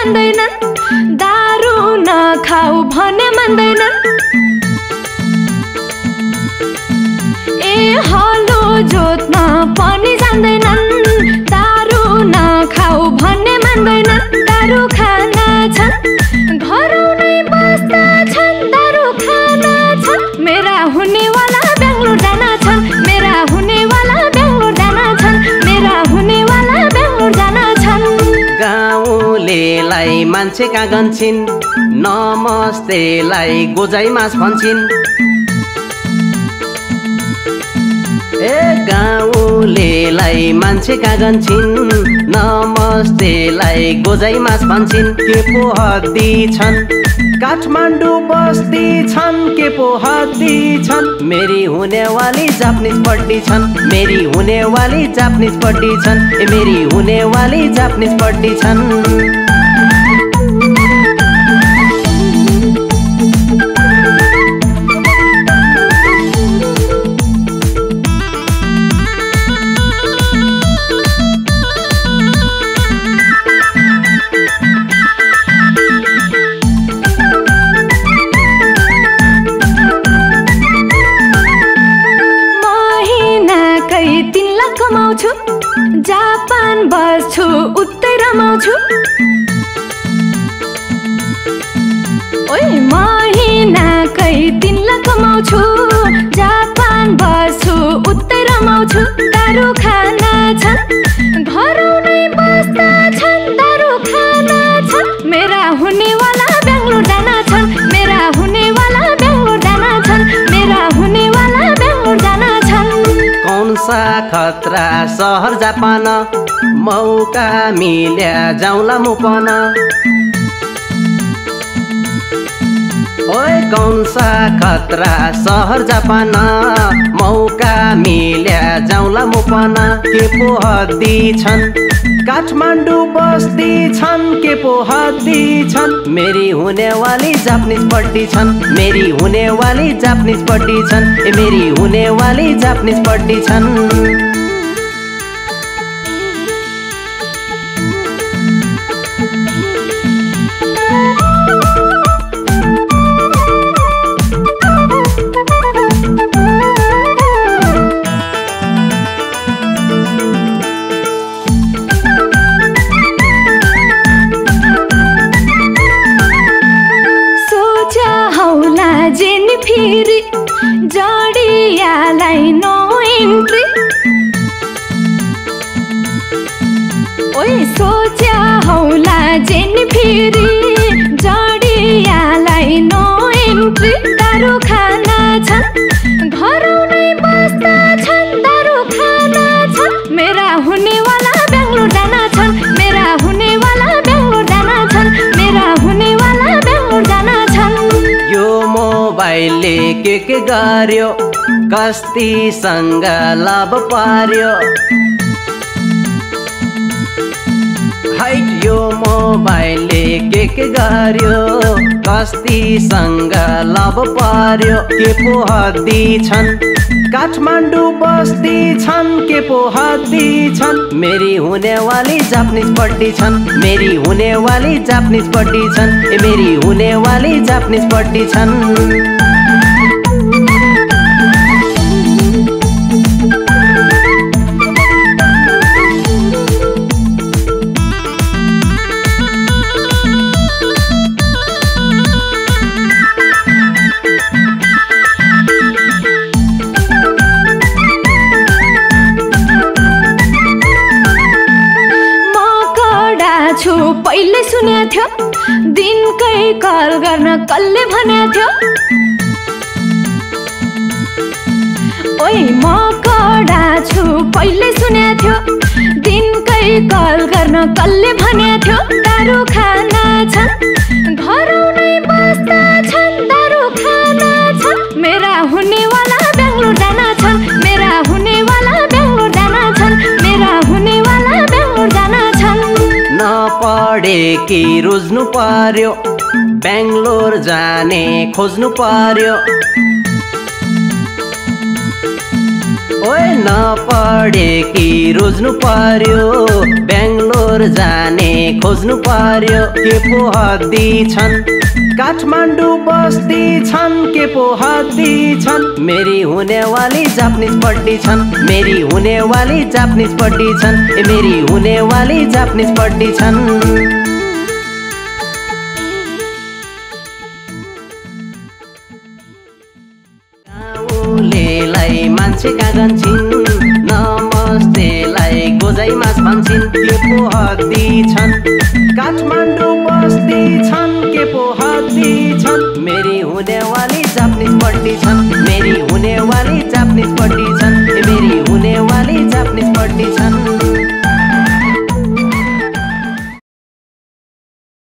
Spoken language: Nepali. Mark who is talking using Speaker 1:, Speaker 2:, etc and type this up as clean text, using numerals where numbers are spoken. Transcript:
Speaker 1: मान्दैनन् दारू नखाऊ भने मान्दैनन् ए हलो जोत्न पनि जान्दैनन् दारू नखाऊ भन्ने मान्दैनन् दारू खाना छन् घरौनै बस्दा छन् दारू खाना छन् मेरा हुनेवाला बेंगलोर जाना छन् मेरा हुनेवाला बेंगलोर जाना छन् मेरा हुनेवाला बेंगलोर जाना छन्
Speaker 2: गाउँलेलाई मान्छे कहाँ गन्छिन् नमस्तेलाई गोजाइ मास भन्छिन् ए गाउँलेलाई मान्छे कहाँ गन्छिन् नमस्तेलाई गोजाइ मास भन्छिन् के पो हद्दी छन् काठमाडौँ बस्ती छन् के पो हद्दी छन् मेरी हुनेवाली जापानिज पढ्दी छन् मेरी हुनेवाली जापानिज पढ्दी छन् ए मेरी हुनेवाली जापानिज पढ्दी छन्
Speaker 1: कमाउँछु जापान बस्छु उतै रमाउँछु ओइ महिनाकै 3 लाख कमाउँछु जापान बस्छु उतै रमाउँछु दारू खाना छन् घरौनै बस्दा छन् दारू खाना छन् मेरा हुनेवाला बेंगलोर जाना छन् मेरा हुनेवाला बेंगलोर जाना छन् मेरा हुनेवाला बेंगलोर जाना छन्
Speaker 2: कौन सा खतरा शहर जापान मौका मिल्या जाउँला म पन ओए कौन सा खतरा शहर जापान मौका मिल्या जाउँला म पन के पो हद्दी छन् काठमाडौँ बस्ती छन् के पो हद्दी छन् मेरी हुनेवाली जापानिज पढ्दी छन् मेरी हुनेवाली जापानिज पढ्दी छन् ए मेरी हुनेवाली जापानिज पढ्दी छन्
Speaker 1: फेरि जडियालाई नो एन्ट्री ओइ सोच्या हौला जेन फेरि जडियालाई नो एन्ट्री दारू खाना छन् घरौनै बस्दा छन् दारू खाना छन् मेरा हुनेवाला बेंगलोर जाना छन् मेरा हुनेवाला बेंगलोर जाना छन् मेरा हुनेवाला बेंगलोर जाना छन्
Speaker 2: यो मोबाइलले के गर्यो कस्तीसँग लाभ पार्यो हाइट यो मोबाइलले के गर्यो कस्तीसँग लाभ पार्यो के पो हद्दी छन् काठमाडौँ बस्ती छन् के पो हद्दी छन् मेरी हुनेवाली जापानिज पढ्दी छन् मेरी हुनेवाली जापानिज पढ्दी छन् ए मेरी हुनेवाली जापानिज पढ्दी छन्
Speaker 1: पहिले सुने थियो दिनकै कल गर्न कसले भने थियो ओइ म कडा छु पहिले सुने थियो दिनकै कल गर्न कसले भने थियो दारू खाना छन् घरौनै बस्दा छन् दारू खाना छन् मेरा हुनेवाला बेंगलोर जाना छन् मेरा हुनेवाला बेंगलोर जाना छन् मेरा हुनेवाला बेंगलोर जाना छन्
Speaker 2: नपढे कि रोज्नु पर्यो बेंगलोर जाने खोज्नु पर्यो ओए नपढे कि रोज्नु पर्यो बेङ्गलोर जाने खोज्नु पर्यो के पो हद्दी छन् काठमाडौँ बस्ती छन् के पो हद्दी छन् मेरी हुनेवाली जापानिज पढ्दी छन् मेरी हुनेवाली जापानिज पढ्दी छन् मेरी हुनेवाली जापानिज पढ्दी छन् गाउँलेलाई मान्छे कागन्छिन् नमस्तेलाई गोजाइमास भन्छन् के पो हद्दी छन् काठमाडौँ बस्ती छन् के पो हद्दी छन् मेरी हुनेवाली जापानिज पढ्दी छन् मेरी हुनेवाली जापानिज पढ्दी छन् मेरी हुनेवाली